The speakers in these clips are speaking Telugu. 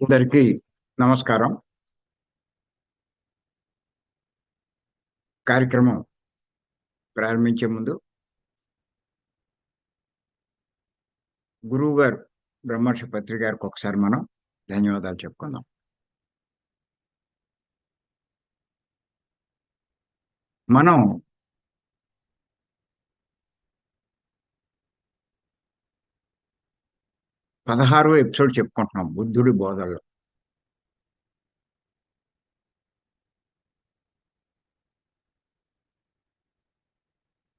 అందరికీ నమస్కారం. కార్యక్రమం ప్రారంభించే ముందు గురువుగారు బ్రహ్మర్షి పత్రి గారికి ఒకసారి మనం ధన్యవాదాలు చెప్పుకుందాం. మనం 16వ ఎపిసోడ్ చెప్పుకుంటున్నాం బుద్ధుడి బోధనలో.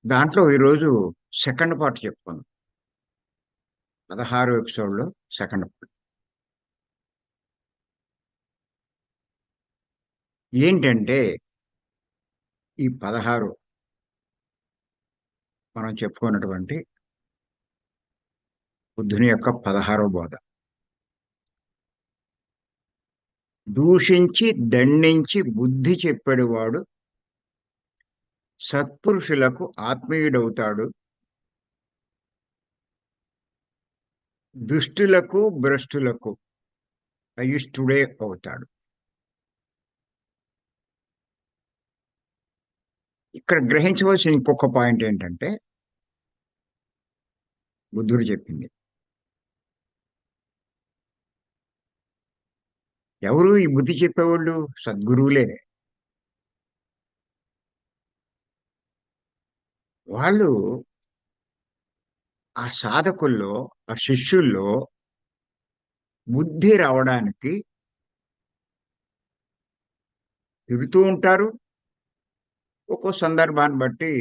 దాంట్లో ఈరోజు సెకండ్ పార్ట్ చెప్పుకుందాం. 16వ ఎపిసోడ్‌లో సెకండ్ పార్ట్. ఏంటంటే ఈ 16 మనం చెప్పుకున్నటువంటి బుద్ధుని యొక్క 16వ బోధ. దూషించి, దండించి బుద్ధి చెప్పెడివాడు సత్పురుషులకు ఆత్మీయుడవుతాడు. దుష్టులకు, భ్రష్టులకు అయిష్టుడే అవుతాడు. ఇక్కడ గ్రహించవలసిన ఇంకొక పాయింట్ ఏంటంటే బుద్ధుడు చెప్పింది. ఎవరు ఈ బుద్ధి చెప్పేవాళ్ళు? సద్గురువులే. వాళ్ళు ఆ సాధకుల్లో, ఆ శిష్యుల్లో బుద్ధి రావడానికి తిడుతూ ఉంటారు. ఒక్కో సందర్భాన్ని బట్టి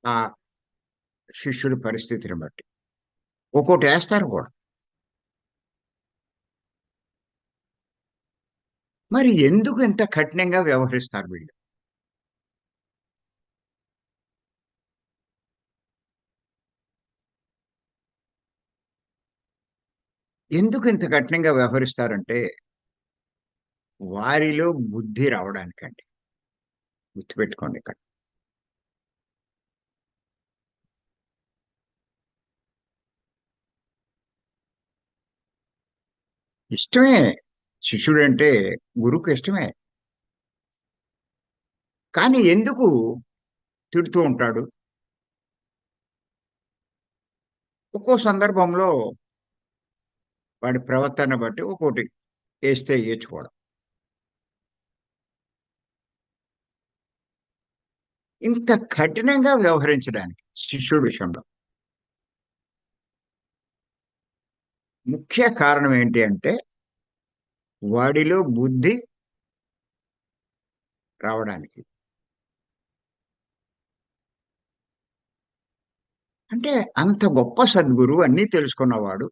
ఆ శిష్యుడి పరిస్థితిని బట్టి ఒక్కోటేస్తారు కూడా. మరి ఎందుకు ఇంత కఠినంగా వ్యవహరిస్తారు వీళ్ళు? ఎందుకు ఇంత కఠినంగా వ్యవహరిస్తారంటే వారిలో బుద్ధి రావడానికండి. గుర్తుపెట్టుకోండి ఇక్కడ. ఇష్టమే. శిష్యుడంటే గురువుకి ఇష్టమే. కానీ ఎందుకు తిడుతూ ఉంటాడు? ఒక్కో సందర్భంలో వాడి ప్రవర్తన బట్టి ఒక్కోటి ఏస్తే ఏచుకోవడం. ఇంత కఠినంగా వ్యవహరించడానికి శిష్యుడి విషయంలో ముఖ్య కారణం ఏంటి అంటే వాడిలో బుద్ధి రావడానికి. అంటే అంత గొప్ప సద్గురువు అన్నీ తెలుసుకున్నవాడు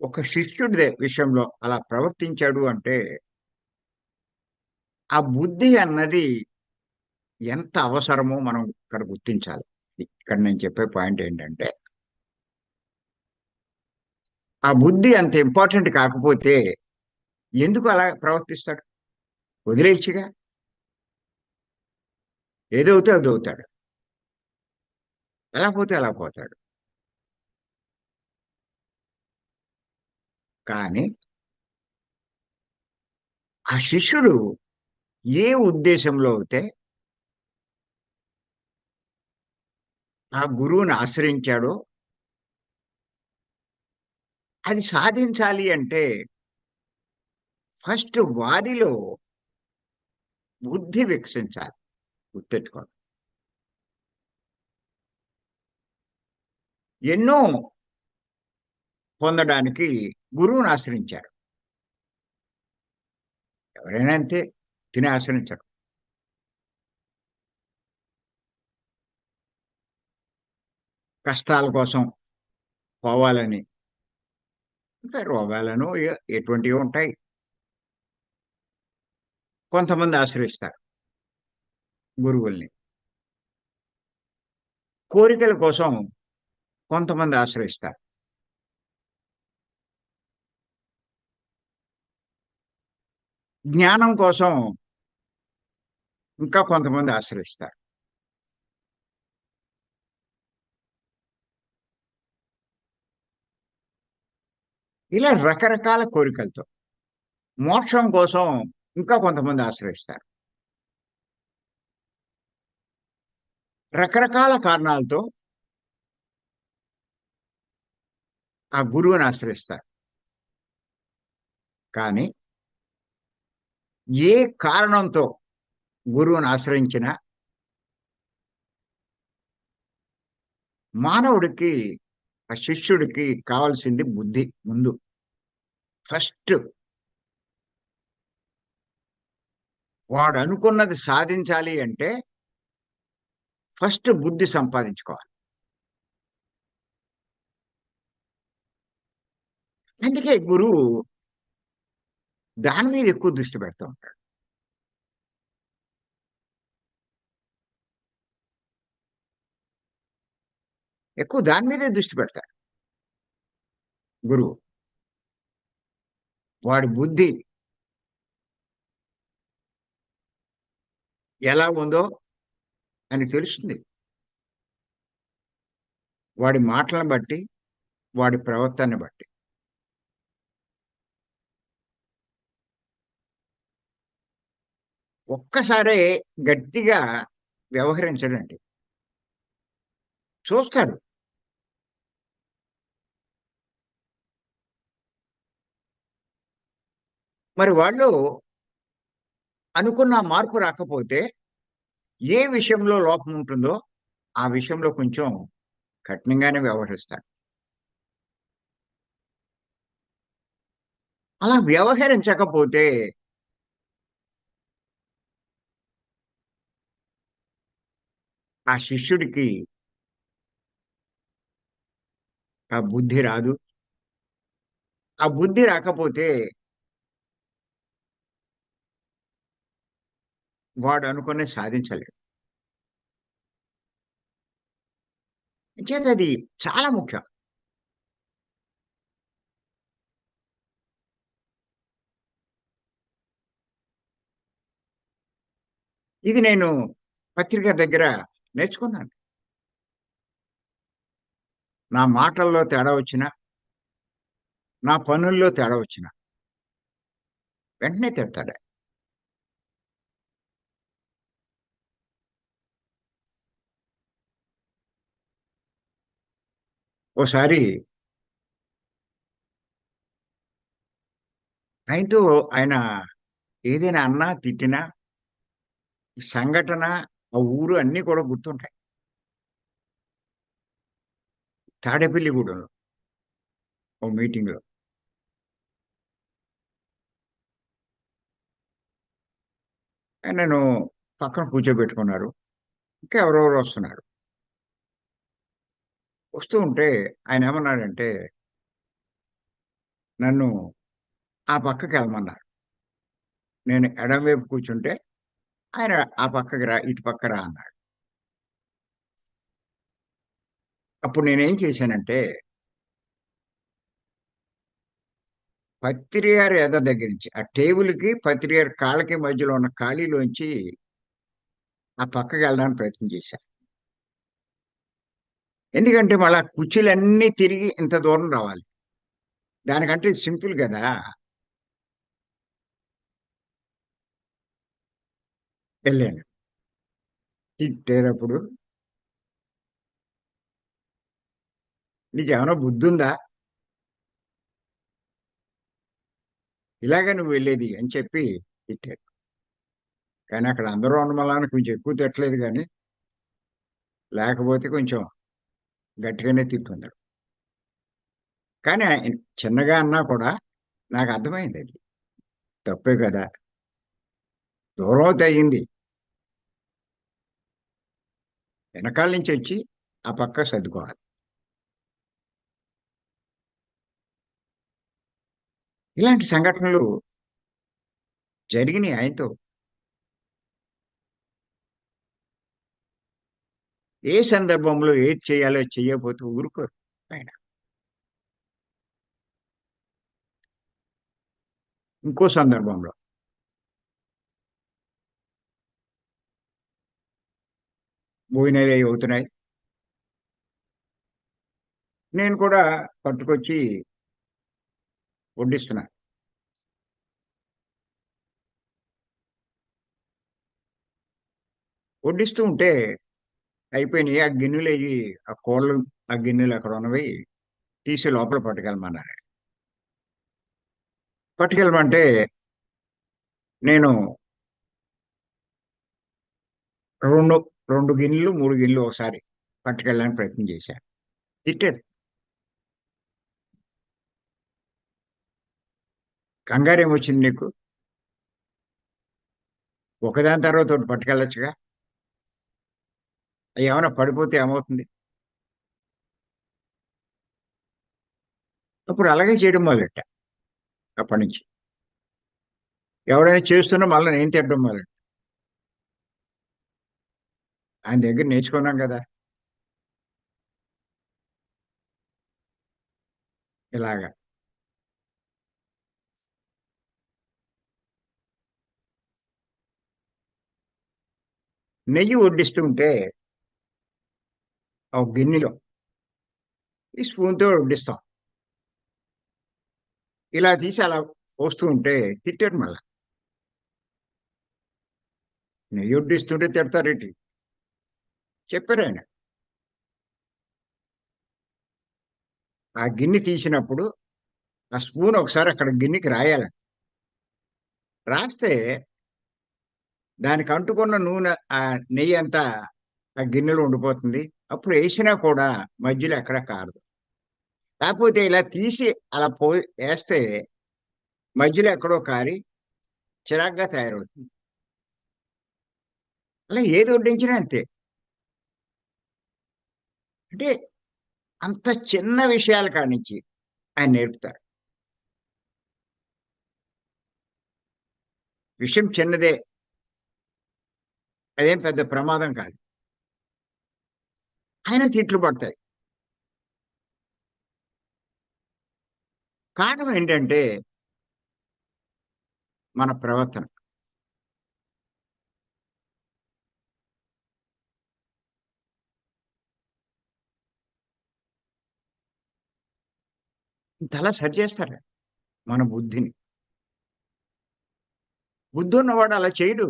ఒక శిష్యుడి విషయంలో అలా ప్రవర్తించాడు అంటే ఆ బుద్ధి అన్నది ఎంత అవసరమో మనం ఇక్కడ గుర్తించాలి. ఇక్కడ నేను చెప్పే పాయింట్ ఏంటంటే ఆ బుద్ధి అంత ఇంపార్టెంట్ కాకపోతే ఎందుకు అలా ప్రవర్తిస్తాడు? వదిలేయచ్చుగా. ఏదవుతే అదవుతాడు. ఎలా పోతే అలా పోతాడు. కానీ ఆ శిష్యుడు ఏ ఉద్దేశంలో అయితే ఆ గురువుని ఆశ్రయించాడో అది సాధించాలి అంటే ఫస్ట్ వారిలో బుద్ధి వికసించాలి. గుర్తెట్టుకోండి. ఎన్నో పొందడానికి గురువుని ఆశ్రయించారు. ఎవరైనా అంతే. తిని ఆశ్రయించరు. కష్టాల కోసం పోవాలని, ఇంకా రోగాలను ఎటువంటివి ఉంటాయి. కొంతమంది ఆశ్రయిస్తారు గురువుల్ని. కోరికల కోసం కొంతమంది ఆశ్రయిస్తారు. జ్ఞానం కోసం ఇంకా కొంతమంది ఆశ్రయిస్తారు. ఇలా రకరకాల కోరికలతో మోక్షం కోసం ఇంకా కొంతమంది ఆశ్రయిస్తారు. రకరకాల కారణాలతో ఆ గురువుని ఆశ్రయిస్తారు. కానీ ఏ కారణంతో గురువుని ఆశ్రయించినా మానవుడికి, ఆ శిష్యుడికి కావాల్సింది బుద్ధి ముందు. ఫస్ట్ వాడనుకున్నది సాధించాలి అంటే ఫస్ట్ బుద్ధి సంపాదించుకోవాలి. అందుకే గురువు దాని మీద ఎక్కువ దృష్టి పెడతా ఉంటాడు. ఎక్కువ దాని మీదే దృష్టి పెడతాడు గురువు. వాడి బుద్ధి ఎలా ఉందో అని తెలుస్తుంది. వాడి మాటలను బట్టి, వాడి ప్రవర్తనని బట్టి. ఒక్కసారే గట్టిగా వ్యవహరించడండి. చూస్తాడు. మరి వాళ్ళు అనుకున్న మార్పు రాకపోతే ఏ విషయంలో లోపం ఉంటుందో ఆ విషయంలో కొంచెం కఠినంగానే వ్యవహరిస్తాడు. అలా వ్యవహరించకపోతే ఆ శిష్యుడికి ఆ బుద్ధి రాదు. ఆ బుద్ధి రాకపోతే వాడు అనుకున్నది సాధించలేడు. అంచేతది చాలా ముఖ్యం. ఇది నేను పత్రిక దగ్గర నేర్చుకున్నాను. నా మాటల్లో తేడా వచ్చినా, నా పనుల్లో తేడా వచ్చినా వెంటనే తిడతాడు. ఓసారి ఆయనతో ఆయన ఏదైనా అన్నా, తిట్టినా, ఈ సంఘటన, ఆ ఊరు అన్నీ కూడా గుర్తుంటాయి. తాడేపల్లిగూడెంలో ఓ మీటింగ్‌లో. ఆయనను పక్కన కూర్చోబెట్టుకున్నారు. ఇంకా ఎవరెవరో వస్తున్నారు. వస్తూ ఉంటే ఆయనేమన్నాడంటే, నన్ను ఆ పక్కకెళ్ళమన్నారు. నేను ఎడమ వైపు కూర్చుంటే, ఆయన ఆ పక్కకి రా, ఇటు పక్క రా అన్నాడు. అప్పుడు నేనేం చేశానంటే, పత్రియార్ ఎద దగ్గర నుంచి, ఆ టేబుల్‌కి, పత్రియార్ కాళ్ళకి మధ్యలో ఉన్న ఖాళీలోంచి ఆ పక్కకెళ్ళడానికి ప్రయత్నం చేశా. ఎందుకంటే మళ్ళా కుర్చీలన్నీ తిరిగి ఇంత దూరం రావాలి. దానికంటే ఇది సింపుల్ గదా! వెళ్ళాను. తిట్టేటప్పుడు "నీకేమైనా బుద్ధుందా? ఇలాగా నువ్వు వెళ్ళేది" అని చెప్పి తిట్టారు. కానీ అక్కడ అందరూ ఉండడం వలన కొంచెం ఎక్కువ తిట్టలేదు గానీ, లేకపోతే కొంచెం గట్టిగానే తిట్టుందరు. కానీ ఆయన చిన్నగా అన్నా కూడా నాకర్థమైందది. తప్పే కదా! దూరం అయితే అయింది. వెనకాల నుంచొచ్చి ఆ పక్క సర్దుకోవాలి. ఇలాంటి సంఘటనలు జరిగినియి ఆయనతో. ఏ సందర్భంలో ఏది చేయాలో చెయ్యకపోతే ఊరుకోరు ఆయన. ఇంకో సందర్భంలో భోజనాలయి అవుతున్నాయి. నేను కూడా పట్టుకొచ్చి వడ్డిస్తున్నా. వడ్డిస్తూ ఉంటే అయిపోయినియి. ఆ గిన్నెలెయ్యి ఆ కోళ్ళు ఆ గిన్నెలు అక్కడున్నవి తీసి లోపల పట్టుకెళ్ళమన్నారు. పట్టుకెళ్ళమంటే నేను 2, 2 గిన్నెలు, 3 గిన్నెలు ఒకసారి పట్టుకెళ్ళడానికి ప్రయత్నం చేశాను. తిట్టారు. "కంగారేమొచ్చింది నీకు? ఒకదాని తర్వాత ఒకటి పట్టుకెళ్ళొచ్చుగా. అయేమన్నా పడిపోతే ఏమవుతుంది?" అప్పుడు అలాగే చేయడం మొదలెట్టా అప్పటినుంచి. ఎవరైనా చేస్తున్నా మళ్ళా నేను తిట్టడం మొదలెట్టా. ఆయన దగ్గర నేర్చుకున్నాం గదా! ఇలాగ. నెయ్యి వడ్డిస్తూ ఉంటే ఒక గిన్నెలో ఈ స్పూన్‌తో వడ్డిస్తాం. ఇలా తీసి అలా పోస్తూ ఉంటే తిట్టారు మళ్ళా. నెయ్యి వడ్డిస్తుంటే తిడతారేంటి? చెప్పారాయన. ఆ గిన్నె తీసినప్పుడు ఆ స్పూన్ ఒకసారి అక్కడ గిన్నెకి రాయాలి. రాస్తే దానికి అంటుకున్న నూనె నెయ్యంతా ఆ గిన్నెలో ఉండిపోతుంది. అప్పుడు ఏసినా కూడా మధ్యలో ఎక్కడ కారదు. కాకపోతే ఇలా తీసి అలా ఏస్తే మధ్యలో ఎక్కడో కారి చిరాగ్గా తయారవుతుంది. అలా ఏది వడ్డించినా అంతే. అంటే అంత చిన్న విషయాల కాడ్నించి ఆయన నేర్పుతారు. విషయం చిన్నదే. అదేం పెద్ద ప్రమాదం కాదు. అయినా తిట్లు పడతాయి. కారణం ఏంటంటే మన ప్రవర్తన. ఇంతలా సరిచేస్తారు మన బుద్ధిని. బుద్ధున్నవాడు అలా చేయడు.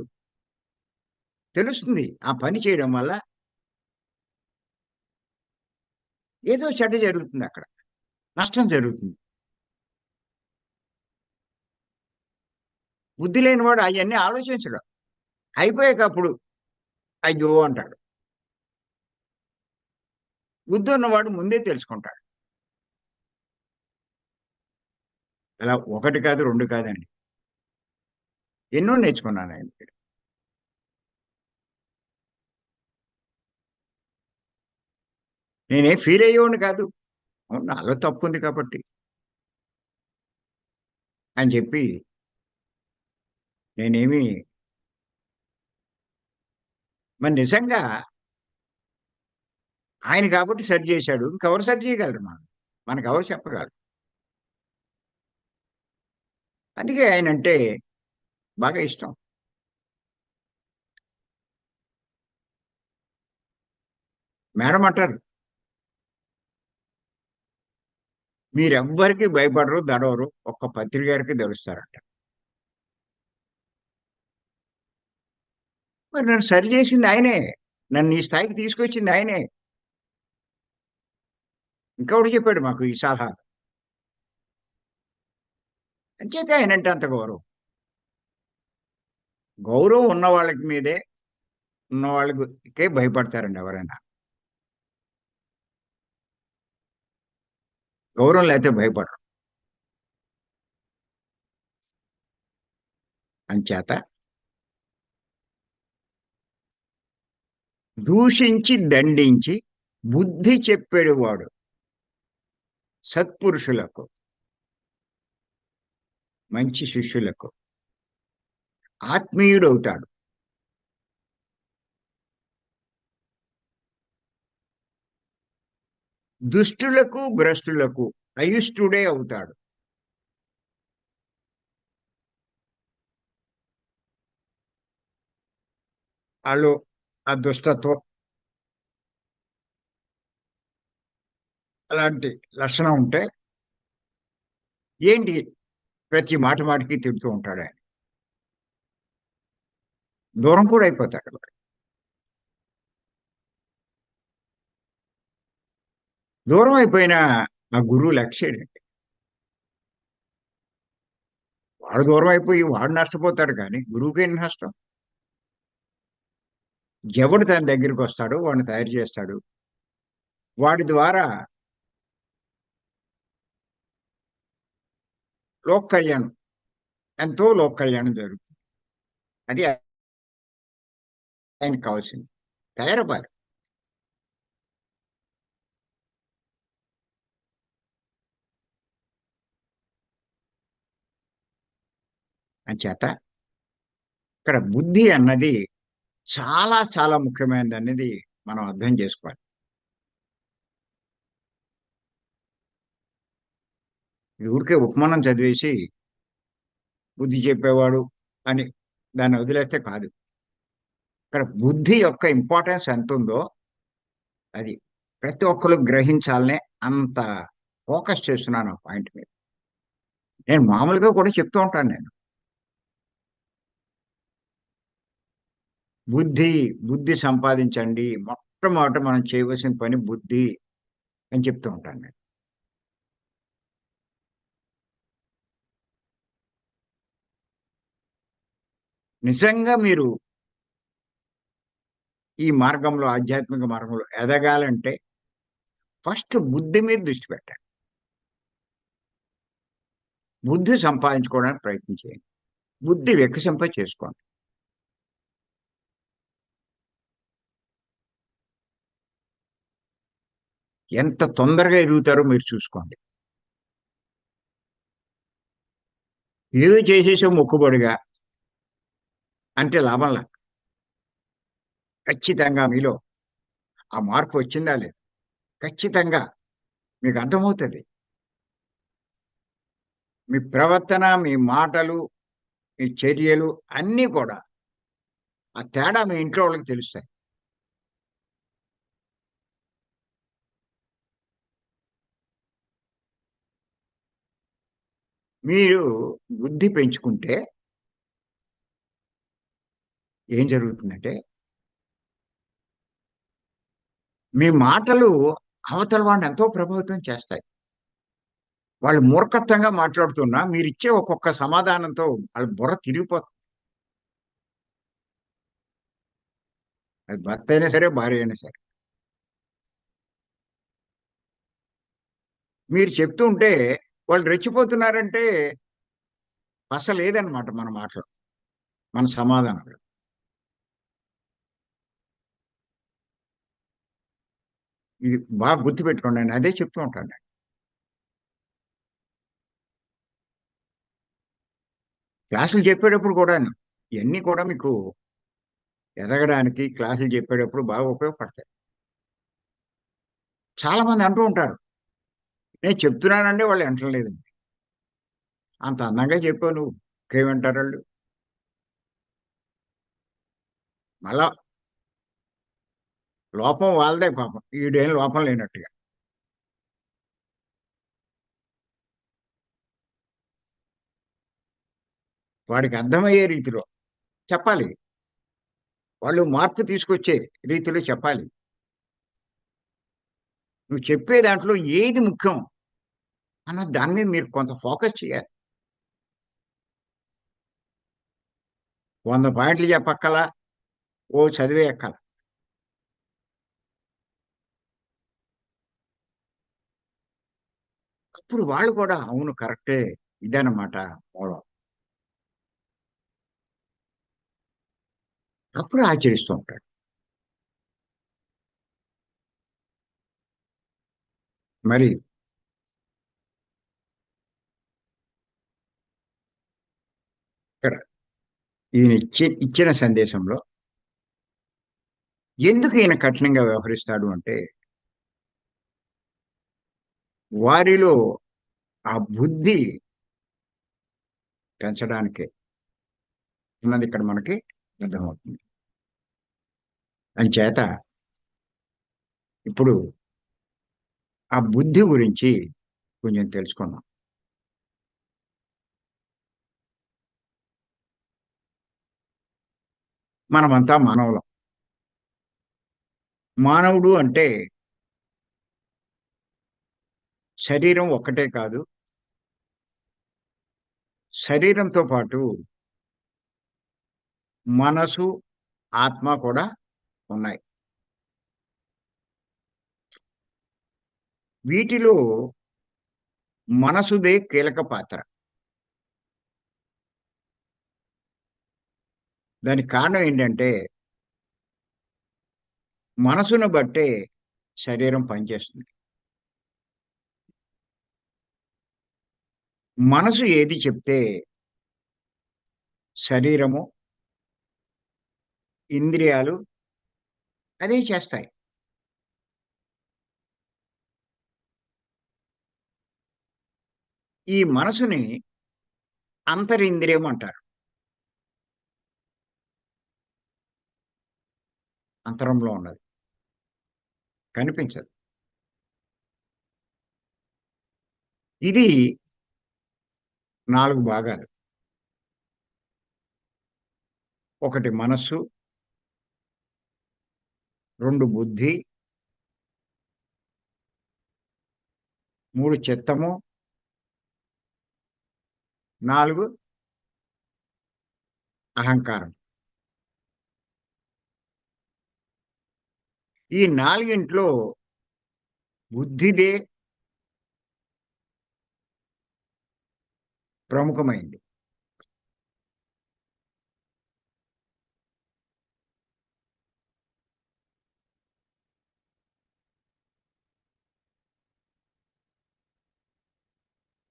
తెలుస్తుంది. ఆ పని చేయడం వల్ల ఏదో చెడ్డ జరుగుతుందక్కడ. నష్టం జరుగుతుంది. బుద్ధి లేనివాడు అయన్నీ ఆలోచించడు. అయిపోయాక అప్పుడు అయ్యో! అంటాడు. బుద్ధున్నవాడు ముందే తెలుసుకుంటాడు. అలా 1 కాదు, 2 కాదండి. ఎన్నో నేర్చుకున్నాను ఆయన దగ్గర. నేనేం ఫీల్ అయ్యేవాడిని కాదు. అవును. నాలో తప్పుంది కాబట్టి అని చెప్పి నేనేమి మరి నిజంగా ఆయన కాబట్టి సరి చేశాడు. ఇంకెవరు సరి చేయగలరు మనం? మనకెవరు చెప్పగలరు? అందుకే ఆయనంటే బాగా ఇష్టం. మేడమ్ అంటారు, "మీరెవ్వరికీ భయపడరు, దడవరు. ఒక్క పత్రి గారికి దడుస్తారంట." మరి నన్ను సరి చేసింది ఆయనే. నన్ను ఈ స్థాయికి తీసుకొచ్చింది ఆయనే. ఇంకెవడు చెప్పాడు మాకు ఈ సలహా? అంచేతే ఆయనంటే అంత గౌరవం. గౌరవం ఉన్న వాళ్ళకి మీదే ఉన్న వాళ్ళకే భయపడతారండి ఎవరైనా. గౌరవం లేతే భయపడరు. అంచేత దూషించి, దండించి బుద్ధి చెప్పెడువాడు సత్పురుషులకు, మంచి శిష్యులకు ఆత్మీయుడవుతాడు. దుష్టులకు, భ్రష్టులకు అయిష్టుడే అవుతాడు. ఆళ్ళు ఆ దుష్టత్వం అలాంటి లక్షణం ఉంటే ఏంటి ప్రతి మాట మాటికి తిడుతూ ఉంటాడు ఆయన. దూరం కూడా అయిపోతాడు వాడు. దూరం అయిపోయిన ఆ గురువు లక్ష్యుడండి. వాడు దూరం అయిపోయి వాడు నష్టపోతాడు కానీ గురువుకేంటి నష్టం? ఎవడు తన దగ్గరికి వస్తాడో వాడిని తయారు చేస్తాడు. వాడి ద్వారా లోక కళ్యాణం, ఎంతో లోక కళ్యాణం జరుగుతుంది. అది ఆయనకు కావాల్సింది. తయారవ్వాలి. అంచేత ఇక్కడ బుద్ధి అన్నది చాలా చాలా ముఖ్యమైనదనేది మనం అర్థం చేసుకోవాలి. ఇది ఊరికే ఉపమానం చదివేసి బుద్ధి చెప్పేవాడు అని దాన్ని వదిలేస్తే కాదు. ఇక్కడ బుద్ధి యొక్క ఇంపార్టెన్స్ ఎంతుందో అది ప్రతి ఒక్కరు గ్రహించాలనే అంత ఫోకస్ చేస్తున్నాను ఆ పాయింట్ మీద. నేను మామూలుగా కూడా చెప్తూ ఉంటాను నేను. బుద్ధి, బుద్ధి సంపాదించండి. మొట్టమొదట మనం చేయవలసిన పని బుద్ధి అని చెప్తూ ఉంటాను నేను. నిజంగా మీరు ఈ మార్గంలో ఆధ్యాత్మిక మార్గంలో ఎదగాలంటే ఫస్ట్ బుద్ధి మీద దృష్టి పెట్టండి. బుద్ధి సంపాదించుకోవడానికి ప్రయత్నం చేయండి. బుద్ధి వికసింప చేసుకోండి. ఎంత తొందరగా ఎదుగుతారో మీరు చూసుకోండి. ఏదో చేసేసే మొక్కుబడిగా అంటే లాభంలా. ఖచ్చితంగా మీలో ఆ మార్పు వచ్చిందా లేదా? ఖచ్చితంగా మీకు అర్థమవుతది. మీ ప్రవర్తన, మీ మాటలు, మీ చర్యలు అన్నీ కూడా ఆ తేడా మీ ఇంట్లో వాళ్ళకి తెలుస్తాయి. మీరు బుద్ధి పెంచుకుంటే ఏం జరుగుతుందంటే, మీ మాటలు అవతల వాడిని ఎంతో ప్రభావితం చేస్తాయి. వాళ్ళు మూర్ఖత్వంగా మాట్లాడుతున్నా మీరిచ్చే ఒక్కొక్క సమాధానంతో వాళ్ళ బుర్ర తిరిగిపోతుంది. అది భర్త అయినా సరే, భార్య అయినా సరే. మీరు చెప్తూ ఉంటే వాళ్ళు రెచ్చిపోతున్నారంటే పస లేదనమాట మన మాటలో, మన సమాధానంలో. ఇది బాగా గుర్తుపెట్టుకోండి. నేను అదే చెప్తూ ఉంటాను నేను. క్లాసులు చెప్పేటప్పుడు కూడాను ఇయన్నీ కూడా మీకు ఎదగడానికి క్లాసులు చెప్పేటప్పుడు బాగా ఉపయోగపడతాయి. చాలా మంది అంటూ ఉంటారు. నేను చెప్తున్నానండి వాళ్ళు వింటలేదండి. అంత అందంగా చెప్పావు నువ్వు. ఇంకేమంటారాళ్ళు? మళ్ళా లోపం వాళ్ళదే పాపం. ఈడేం లోపం లేనట్టుగా. వాడికి అర్థమయ్యే రీతిలో చెప్పాలి. వాళ్ళు మార్పు తీసుకొచ్చే రీతిలో చెప్పాలి. నువ్వు చెప్పే దాంట్లో ఏది ముఖ్యం అన్న దాని మీద మీరు కొంత ఫోకస్ చేయాలి. 100 పాయింట్లు చెప్పక్కల, ఓ చదివేయక్కల. అప్పుడు వాళ్ళు కూడా అవును కరెక్టే. ఇదన్నమాట మూలం. అప్పుడు ఆచరిస్తూ ఉంటాడు. మరి ఇక్కడ ఈయన ఇచ్చిన సందేశంలో ఎందుకు ఈయన కఠినంగా వ్యవహరిస్తాడు అంటే, వారిలో ఆ బుద్ధి పెంచడానికే అన్నది ఇక్కడ మనకి అర్థమవుతుంది. అంచేత ఇప్పుడు ఆ బుద్ధి గురించి కొంచెం తెలుసుకుందాం. మనమంతా మానవులం. మానవుడు అంటే శరీరం ఒక్కటే కాదు, శరీరంతో పాటు మనసు, ఆత్మ కూడా ఉన్నాయి. వీటిలో మనసుదే కీలక పాత్ర. దానికి కారణం ఏంటంటే, మనసును బట్టే శరీరం పనిచేస్తుంది. మనసు ఏది చెప్తే శరీరము, ఇంద్రియాలు అదే చేస్తాయి. ఈ మనసుని అంతరింద్రియం అంటారు. అంతరంలో ఉన్నది. కనిపించదు. ఇది 4 భాగాలు. ఒకటి మనస్సు, 2 బుద్ధి, 3 చిత్తము, 4 అహంకారం. ఈ నాలుగింట్లో బుద్ధిదే ప్రముఖమైంది.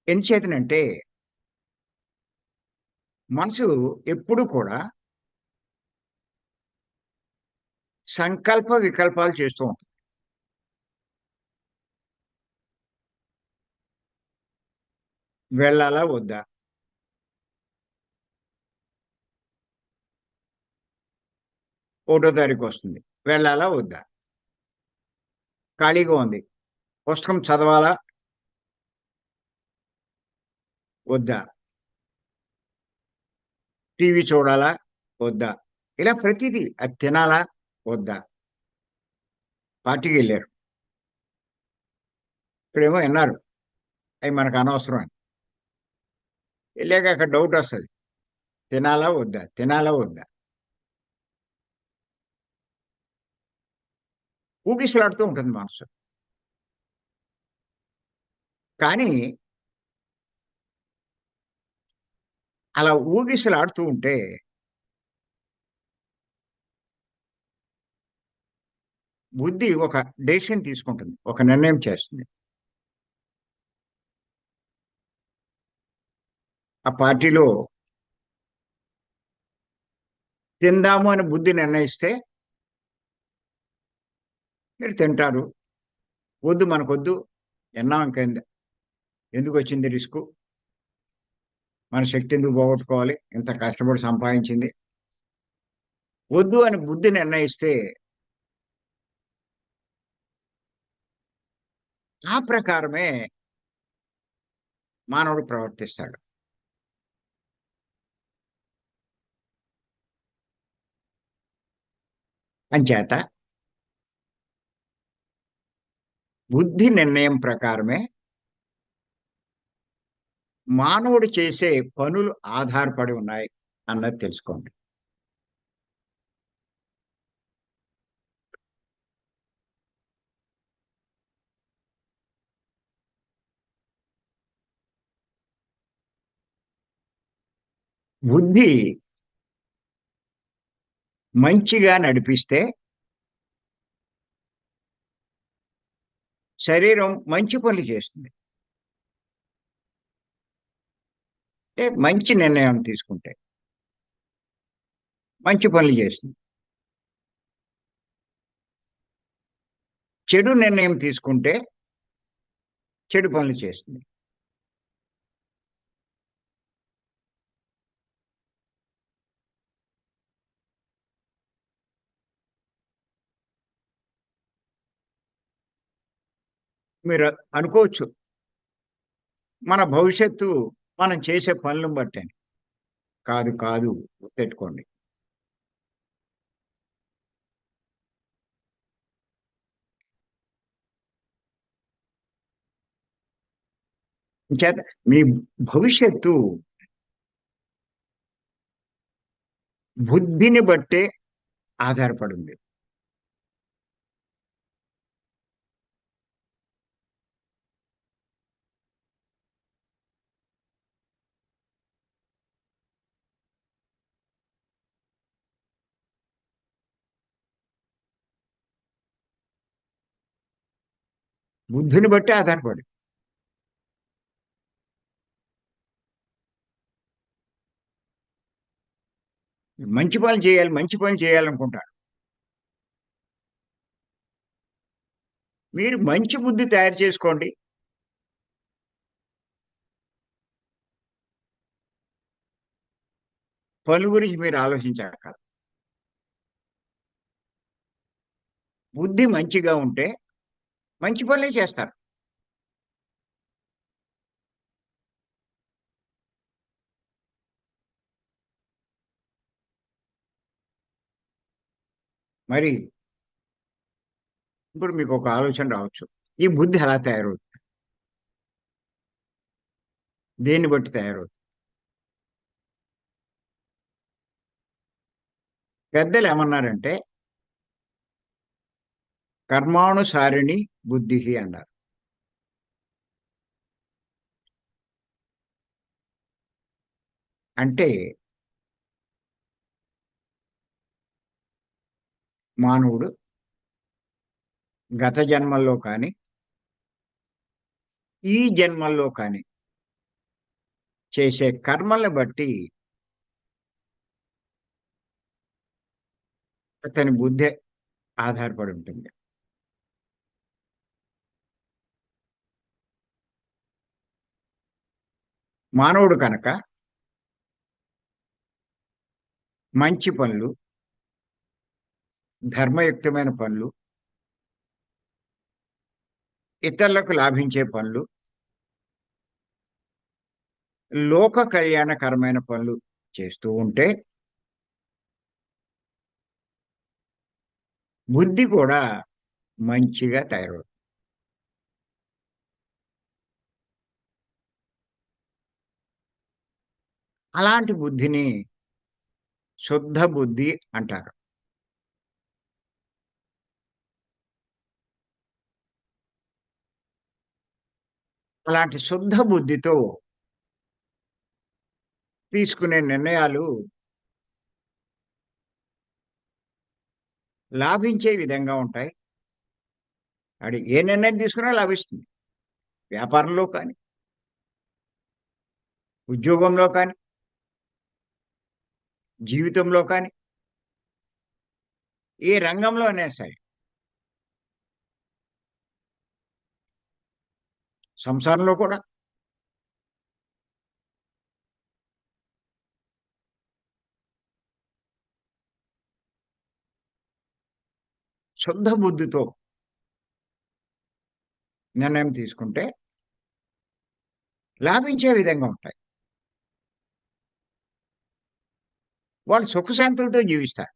ఎందుచేతనంటే మనసు ఎప్పుడు కూడా సంకల్ప వికల్పాలు చేస్తూ ఉంటుంది. వెళ్ళాలా? వద్దా? ఒకటో తారీఖొస్తుంది. వెళ్ళాలా? వద్దా? ఖాళీగా ఉంది. పుస్తకం చదవాలా? వద్దా? టీవీ చూడాలా? వద్దా? ఇలా ప్రతీదీ అది తినాలా? వద్దా? పార్టీకెళ్లారు. ఇక్కడేమో ఇన్నారు. అయి మనకనవసరం అని. ఎళ్ళాక అక్కడ డౌటొస్తది. తినాలా? వద్దా? తినాలా? వద్దా? ఊగిసలాడుతూ ఉంటుంది మనసు. కానీ అలా ఊగిసలాడుతూ ఉంటే బుద్ధి ఒక డెసిషన్ తీసుకుంటుంది. ఒక నిర్ణయం చేస్తుంది. ఆ పార్టీలో తిందాము అని బుద్ధి నిర్ణయిస్తే మీరు తింటారు. వద్దు మనకొద్దు. ఎన్నాం ఇంకెంద ఎందుకొచ్చింది రిస్కు? మన శక్తి ఎందుకు పోగొట్టుకోవాలి? ఇంత కష్టపడి సంపాదించింది. వద్దు అని బుద్ధి నిర్ణయిస్తే ఆ ప్రకారమే మానవుడు ప్రవర్తిస్తాడు. అంచేత బుద్ధి నిర్ణయం ప్రకారమే మానవుడు చేసే పనులు ఆధారపడి ఉన్నాయి అన్నది తెలుసుకోండి. బుద్ధి మంచిగా నడిపిస్తే శరీరం మంచి పనులు చేస్తుంది. అంటే మంచి నిర్ణయం తీసుకుంటే మంచి పనులు చేస్తుంది. చెడు నిర్ణయం తీసుకుంటే చెడు పనులు చేస్తుంది. మీరు అనుకోవచ్చు, మన భవిష్యత్తు మనం చేసే పనులను బట్టని. కాదు, కాదు గుర్తెట్టుకోండి. చేత మీ భవిష్యత్తు బుద్ధిని బట్టే ఆధారపడింది. బుద్ధిని బట్టే ఆధారపడి. మంచి పనులు చేయాలి, మంచి పనులు చేయాలనుకుంటారు. మీరు మంచి బుద్ధి తయారు చేసుకోండి. పనుల గురించి మీరు ఆలోచించక్కర్ల. బుద్ధి మంచిగా ఉంటే మంచి పనులే చేస్తారు. మరి ఇప్పుడు మీకొక ఆలోచన రావచ్చు. ఈ బుద్ధి ఎలా తయారవుతుంది? దేన్ని బట్టి తయారవుతుంది? పెద్దలేమన్నారంటే, కర్మానుసారిణి బుద్ధిః అన్నారు. అంటే మానవుడు గత జన్మల్లో కానీ, ఈ జన్మల్లో కానీ చేసే కర్మల్ని బట్టి అతని బుద్ధి ఆధారపడి ఉంటుంది. మానవుడు కనుక మంచి పనులు, ధర్మయుక్తమైన పనులు, ఇతరులకు లాభించే పనులు, లోక కళ్యాణకరమైన పనులు చేస్తూ ఉంటే బుద్ధి కూడా మంచిగా తయారవుతుంది. అలాంటి బుద్ధిని శుద్ధ బుద్ధి అంటారు. అలాంటి శుద్ధ బుద్ధితో తీసుకునే నిర్ణయాలు లాభించే విధంగా ఉంటాయి. అది ఏ నిర్ణయం తీసుకున్నా లాభిస్తుంది. వ్యాపారంలో కానీ, ఉద్యోగంలో కానీ, జీవితంలో కానీ, ఏ రంగంలో అయినా సరే. సంసారంలో కూడా శుద్ధ బుద్ధితో నిర్ణయం తీసుకుంటే లాభించే విధంగా ఉంటాయి. వాళ్ళు సుఖశాంతులతో జీవిస్తారు.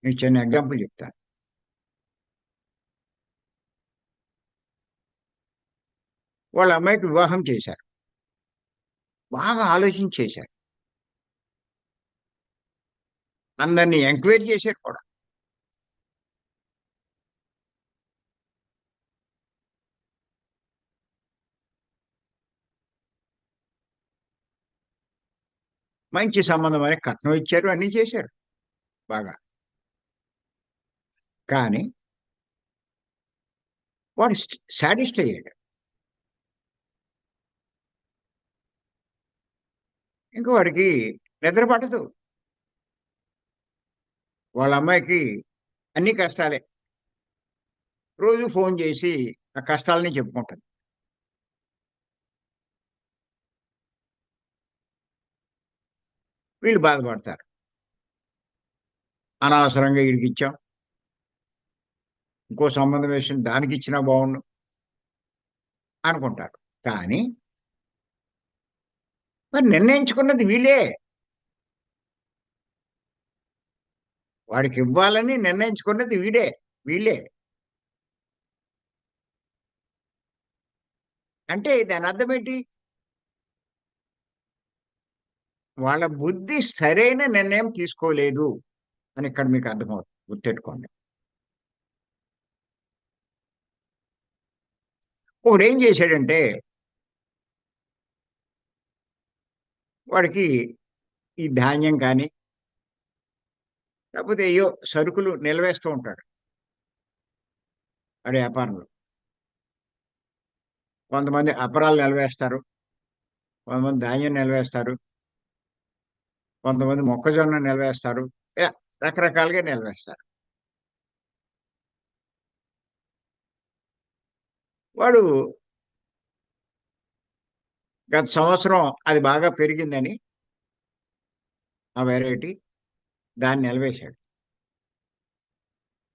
మీకు చిన్న ఎగ్జాంపుల్ చెప్తాను. వాళ్ళ అమ్మాయికి వివాహం చేశారు. బాగా ఆలోచించి చేశారు. అందరిని ఎంక్వైరీ చేశారు కూడా. మంచి సంబంధం అని కట్నం ఇచ్చారు. అన్నీ చేశారు బాగా. కానీ వాడు శాడిస్ట్ అయ్యాడు. ఇంక వాడికి నిద్ర పట్టదు. వాళ్ళ అమ్మాయికి అన్ని కష్టాలే. రోజు ఫోన్ చేసి ఆ కష్టాలన్నీ చెప్పుకుంటది. వీళ్ళు బాధపడతారు. అనవసరంగా ఈడికిచ్చాం. ఇంకో సంబంధం విషయం దానికిచ్చినా బావుండు అనుకుంటారు. కానీ మరి నిర్ణయించుకున్నది వీళ్ళే. వాడికివ్వాలని నిర్ణయించుకున్నది వీడే. వీళ్ళే. అంటే దాని అర్థం ఏంటి? వాళ్ళ బుద్ధి సరైన నిర్ణయం తీసుకోలేదు అని ఇక్కడ మీకు అర్థమవుతుంది. గుర్తెట్టుకోండి. ఒకడేం చేశాడంటే, వాడికి ఈ ధాన్యం కానీ, లేకపోతే ఏయో సరుకులు నిలవేస్తూ ఉంటాడు. వాడి వ్యాపారంలో. కొంతమంది అపరాలు నిలవేస్తారు. కొంతమంది ధాన్యం నిలవేస్తారు. కొంతమంది మొక్కజొన్న నిలవేస్తారు. రకరకాలుగా నిలవేస్తారు. వాడు గత సంవత్సరం అది బాగా పెరిగిందని ఆ వేరైటీ దాన్ని నిలవేశాడు.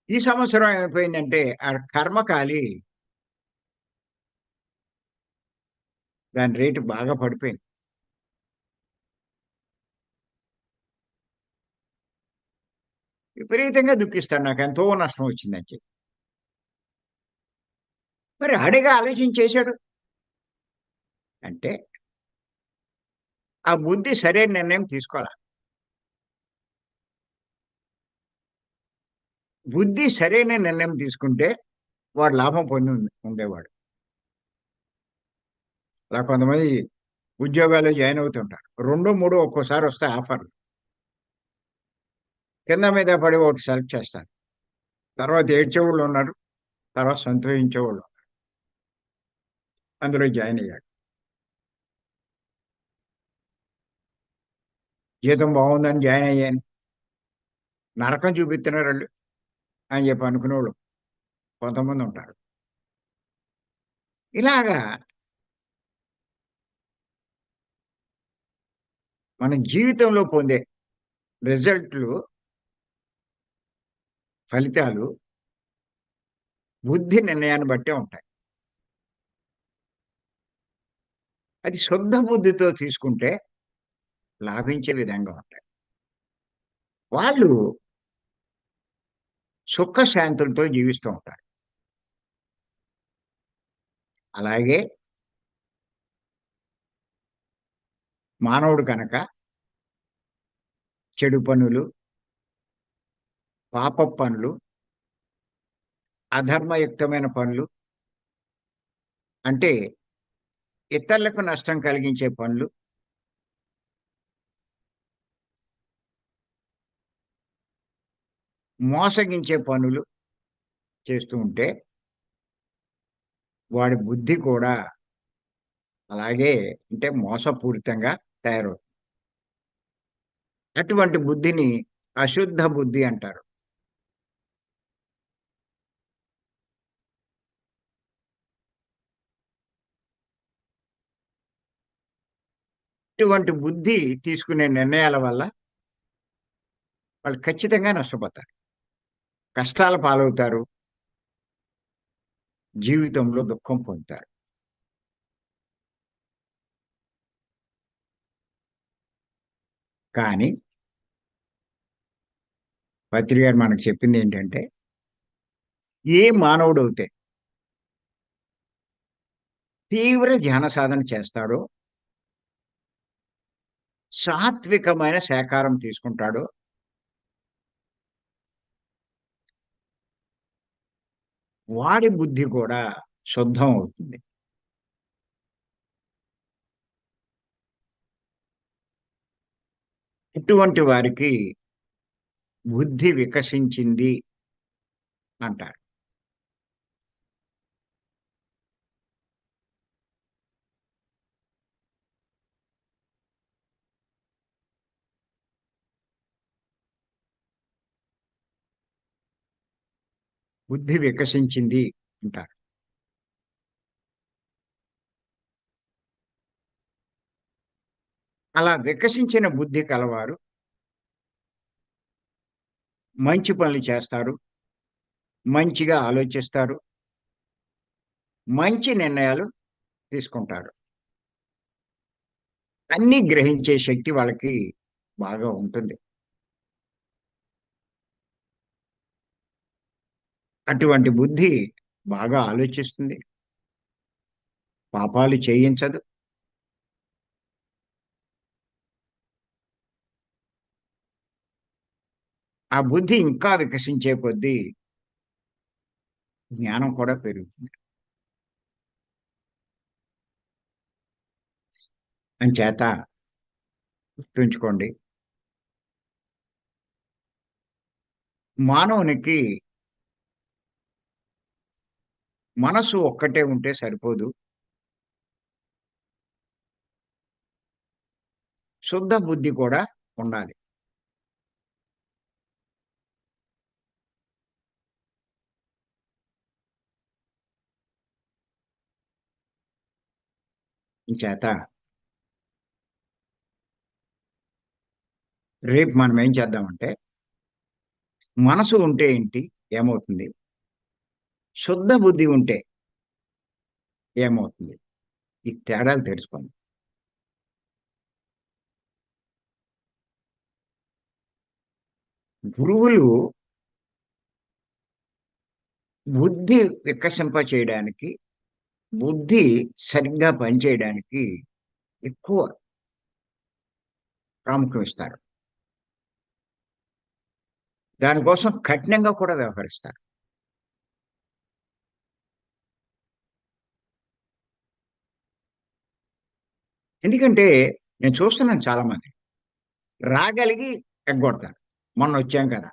ఈ సంవత్సరం ఏమైపోయిందంటే ఆ కర్మకాలి దాని రేటు బాగా పడిపోయింది. విపరీతంగా దుఃఖిస్తాడు. నాకెంతో నష్టం వచ్చిందని చెప్పి. మరి ఆడేగా ఆలోచించి చేశాడు. అంటే ఆ బుద్ధి సరైన నిర్ణయం తీసుకోలా. బుద్ధి సరైన నిర్ణయం తీసుకుంటే వాడు లాభం పొంది ఉండేవాడు. అలా కొంతమంది ఉద్యోగాల్లో జాయిన్ అవుతుంటారు. రెండో, మూడో ఒక్కోసారి వస్తాయి ఆఫర్‌లు. కింద మీద పడి ఒకటి సెలెక్ట్ చేస్తారు. తర్వాత ఏడ్చేవాళ్ళున్నారు. తర్వాత సంతోషించేవాళ్ళు. అందులో జాయిన్ అయ్యాడు. జీతం బావుందని జాయిన్ అయ్యాను. నరకం చూపిస్తున్నారాళ్ళు అని చెప్పి అనుకునేవాళ్ళు కొంతమందుంటారు. ఇలాగా మనం జీవితంలో పొందే రిజల్ట్‌లు, ఫలితాలు బుద్ధి నిర్ణయాన్ని బట్టే ఉంటాయి. అది శుద్ధ బుద్ధితో తీసుకుంటే లాభించే విధంగా ఉంటాయి. వాళ్ళు సుఖశాంతులతో జీవిస్తూ ఉంటారు. అలాగే మానవుడు కనుక చెడు పనులు, పాపపు పనులు, అధర్మయుక్తమైన పనులు అంటే ఇతరులకు నష్టం కలిగించే పనులు, మోసగించే పనులు చేస్తూ ఉంటే వాడి బుద్ధి కూడా అలాగే అంటే మోసపూరితంగా తయారవుతుంది. అటువంటి బుద్ధిని అశుద్ధ బుద్ధి అంటారు. ఇటువంటి బుద్ధి తీసుకునే నిర్ణయాల వల్ల వాళ్ళు ఖచ్చితంగా నష్టపోతారు. కష్టాల పాలవుతారు. జీవితంలో దుఃఖం పొందుతారు. కానీ పత్రి గారు మనకు చెప్పిందేంటంటే, ఏ మానవుడైతే తీవ్ర ధ్యాన సాధన చేస్తాడో, సాత్వికమైన శాకాహారం తీసుకుంటాడో, వాడి బుద్ధి కూడా శుద్ధం అవుతుంది. ఇటువంటి వారికి బుద్ధి వికసించింది అంటారు. బుద్ధి వికసించింది అంటారు. అలా వికసించిన బుద్ధి కలవారు మంచి పనులు చేస్తారు. మంచిగా ఆలోచిస్తారు. మంచి నిర్ణయాలు తీసుకుంటారు. అన్నీ గ్రహించే శక్తి వాళ్ళకి బాగా ఉంటుంది. అటువంటి బుద్ధి బాగా ఆలోచిస్తుంది, పాపాలు చేయించదు. ఆ బుద్ధి ఇంకా వికసించే కొద్దీ జ్ఞానం కూడా పెరుగుతుంది. అంచేత గుర్తుంచుకోండి, మానవునికి మనసు ఒక్కటే ఉంటే సరిపోదు. శుద్ధ బుద్ధి కూడా ఉండాలి. చేత రేపు మనం ఏం చేద్దామంటే, మనసు ఉంటే ఏంటి, ఏమవుతుంది? శుద్ధ బుద్ధి ఉంటే ఏమవుతుంది? ఈ తేడాలు తెలుసుకోండి. గురువులు బుద్ధి వికసింప చేయడానికి, బుద్ధి సరిగ్గా పనిచేయడానికి ఎక్కువ ప్రాముఖ్యం ఇస్తారు. దానికోసం కఠినంగా కూడా వ్యవహరిస్తారు. ఎందుకంటే నేను చూస్తున్నాను చాలామంది రాగలిగి ఎగ్గొడతారు. మొన్నొచ్చాం కదా!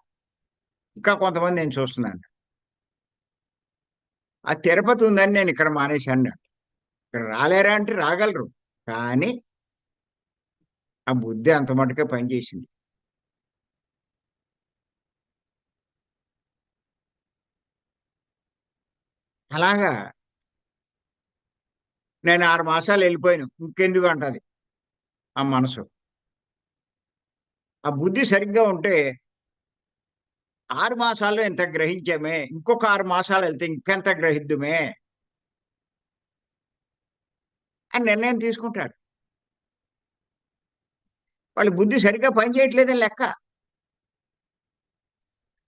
ఇంకా కొంతమంది నేను చూస్తున్నాను. ఆ తిరుపతి ఉందని నేను ఇక్కడ మానేశాను. ఇక్కడ రాలేరా అంటే రాగలరు. కానీ ఆ బుద్ధి అంత మటుకే పనిచేసింది. అలాగా నేను 6 మాసాలు ఎళ్ళిపోయాను. ఇంకెందుకు అంటది ఆ మనసు. ఆ బుద్ధి సరిగ్గా ఉంటే 6 మాసాల్లో ఇంత గ్రహించామే, ఇంకొక 6 మాసాలెళ్తే ఇంకెంత గ్రహిద్దుమే అని నిర్ణయం తీసుకుంటాడు. వాళ్ళ బుద్ధి సరిగ్గా పనిచేయట్లేదని లెక్క.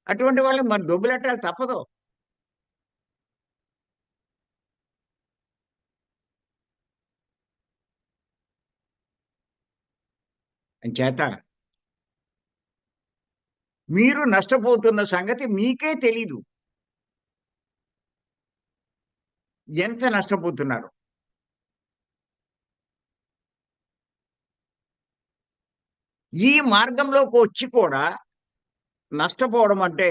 అటువంటి వాళ్ళని మరి దొబ్బులెట్టాలి తప్పదు. అంచేత మీరు నష్టపోతున్న సంగతి మీకే తెలీదు. ఎంత నష్టపోతున్నారో. ఈ మార్గంలోకొచ్చి కూడా నష్టపోవడం అంటే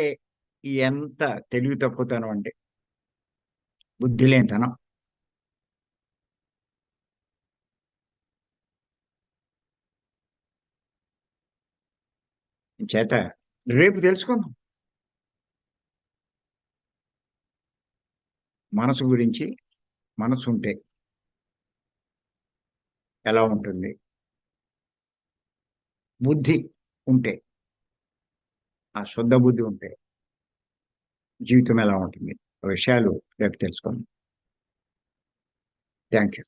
ఎంత తెలివి తక్కువతనం అంటే, బుద్ధిలేనితనం. చేత రేపు తెలుసుకుందాం. మనసు గురించి, మనసుంటే ఎలా ఉంటుంది? బుద్ధి ఉంటే, ఆ శుద్ధ బుద్ధి ఉంటే జీవితం ఎలా ఉంటుంది? ఆ విషయాలు రేపు తెలుసుకుందాం. Thank you.